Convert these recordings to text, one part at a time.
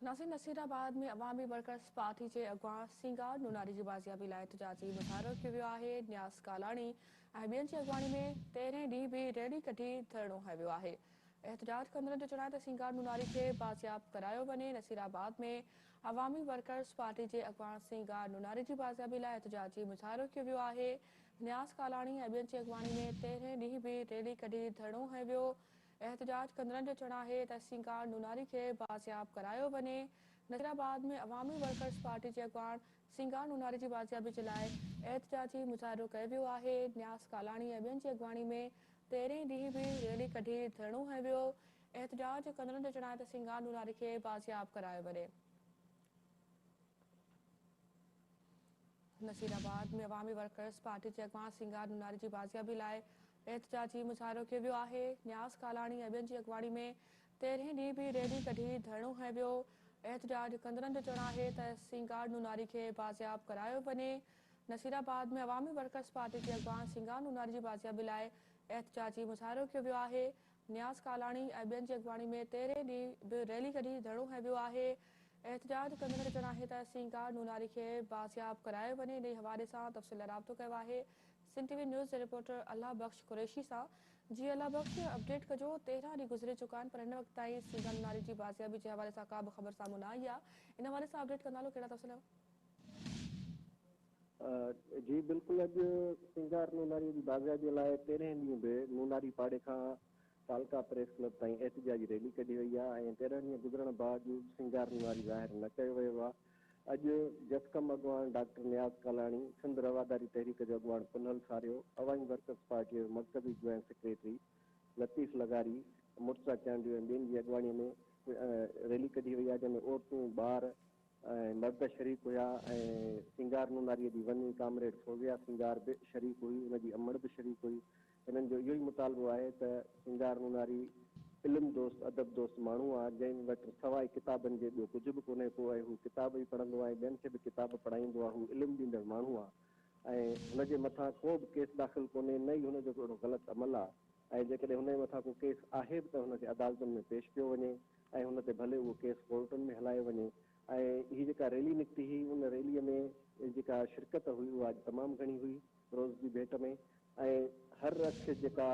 नासिर नसीराबाद में अवामी workers party के अगवा सिंगार नुनारी की बाजियाबी लाइ एहतजाजी मुज़ाहिरो कियो वियो आहे। न्यास कालाणी ऐं ॿियनि जी अॻवानी में 13 ॾींहं बि रैली कढी धरणो हंयो वियो आहे। एहतजाज कंदड़नि जो चवणु आहे त सिंगार नुनारी खे बाजियाब करायो वञे। नसीराबाद में अवामी वर्कर्स पार्टी के अगवा सिंगार नुनारी की बाजियाबी लाइ एहतजाजी मुज़ाहिरो कियो वियो आहे। न्यास कालाणी ऐं ॿियनि जी अॻवानी में 13 ॾींहं बि रैली कढी धरणो हंयो वियो। एहतजाज कंदड़नि जो चवणु आहे त सिंगार नुनारी खे बाजियाब करायो वञे। नसीराबाद में अवामी वर्कर्स पार्टी के अगवान सिंगार नुनारी की बाजियाबी जे लाइ एहतजाजी मुज़ाहिरो कयो वियो आहे। न्यास कालाणी ऐं ॿियनि जी अॻवानी में 13 ॾींहं बि रैली कढी धरणो हंयो वियो। एहतजाज कंदड़नि जो चवणु आहे त सिंगार नुनारी खे बाजियाब करायो वञे। नसीराबाद में अवामी वर्कर्स पार्टी के अगवा सिंगार नुनारी की बाजियाबी लाइ एहतजाजी मुज़ाहिरो कियो वियो आहे। न्यास कालाणी ऐं ॿियनि जी अॻवानी में 13 ॾींहं बि रैली कढी धरणो हंयो वियो। एहतजाज कंदड़नि जो चवणु आहे त सिंगार नुनारी खे बाजियाब करायो वञे। नसीराबाद में अवामी वर्कर्स पार्टी के अगवा सिंगार नुनारी की बाजियाबी लाइ एहतजाजी मुज़ाहिरो कियो वियो आहे। न्यास कालाणी ऐं ॿियनि जी अॻवानी में 13 ॾींहं बि रैली कढी धरणो हंयो वियो आहे। एहतजाज कंदड़ जो चवणु आहे त सिंगार नुनारी खे बाजियाब करायो वञे। इन हवाले सां तफ़सील राब्तो कयो आहे सिंध टीवी न्यूज़ जे रिपोर्टर अल्लाह बख्श कुरैशी सां। जी अल्लाह बख्श, अपडेट कजो। 13 ॾींहं गुज़रे चुका आहिनि पर हिन वक़्त ताईं सिंगार नुनारी जी बाजियाबी जे हवाले सां का बि ख़बर साम्हूं न आई आहे। इन हवाले सां अपडेट कंदा हलो, कहिड़ा तफ़सील? जी बिल्कुल, अॼु सिंगार नुनारी की बाज़ियाबी लाइ 13 ॾींहं बि नुनारी पाड़े खां कालका प्रेस क्लब ताईं एहतजाजी रैली कढी वई आहे ऐं 13 ॾींहं गुज़रण बावजूद सिंगार नुनारी ज़ाहिर न कयो वियो आहे। अॼु जसकम अॻवान डॉक्टर न्याज़ कालाणी, सिंध रवादारी तहरीक जो अॻवान पुनल सारियो, अवामी वर्कर्स पार्टी जो मर्कज़ी ज्वाइंट सेक्रेटरी लतीफ़ लगारी, मुर्तज़ा चांडियो ऐं ॿियनि जी अॻवानीअ में रैली कढी वई आहे, जंहिंमें औरतूं, ॿार ऐं मर्द शरीक हुआ ऐं सिंगार नुनारीअ जी वञी कामरेड सोविया सिंगार बि शरीक हुई, उनजी अमड़ बि शरीक हुई। हिननि जो इहो ई मुतालबो आहे त सिंगार नुनारी इल्मु दोस्त, अदब दोस्त माण्हू आहे, जंहिं वटि सवाइ किताबनि जे ॿियो कुझु बि कोन्हे को आहे। हू किताब ई पढ़ंदो आहे, ॿियनि खे बि किताब पढ़ाईंदो आहे। हू इल्मु ॾींदड़ माण्हू आहे ऐं हुनजे मथां को बि केस दाख़िल कोन्हे, न ई हुनजो कहिड़ो ग़लति अमल आहे। ऐं जेकॾहिं हुनजे मथां को केस आहे बि त हुनखे अदालतुनि में पेश कयो वञे ऐं हुन ते भले उहो केस कोर्टुनि में हलायो वञे। ऐं हीअ जेका रैली निकिती हुई, उन रैलीअ में जेका शिरकत हुई उहा तमामु घणी हुई रोज़ जी भेट में। ऐं हर अख जेका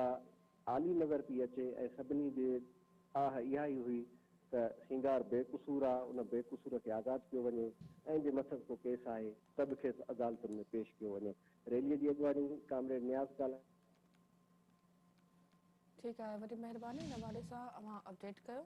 आली नज़र पई अचे ऐं सभिनी जे इहा ई हुई त सिंगार बेक़सूर आहे, उन बेक़सूर खे आज़ादु कयो वञे ऐं जे मथां को केस आहे त बि खेसि अदालतुनि में पेश कयो वञे। रैलीअ जी अॻवानी कामरेड न्याज़ कालाणी। ठीकु आहे, वॾी महिरबानी। हिन हवाले सां अवां अपडेट कयो।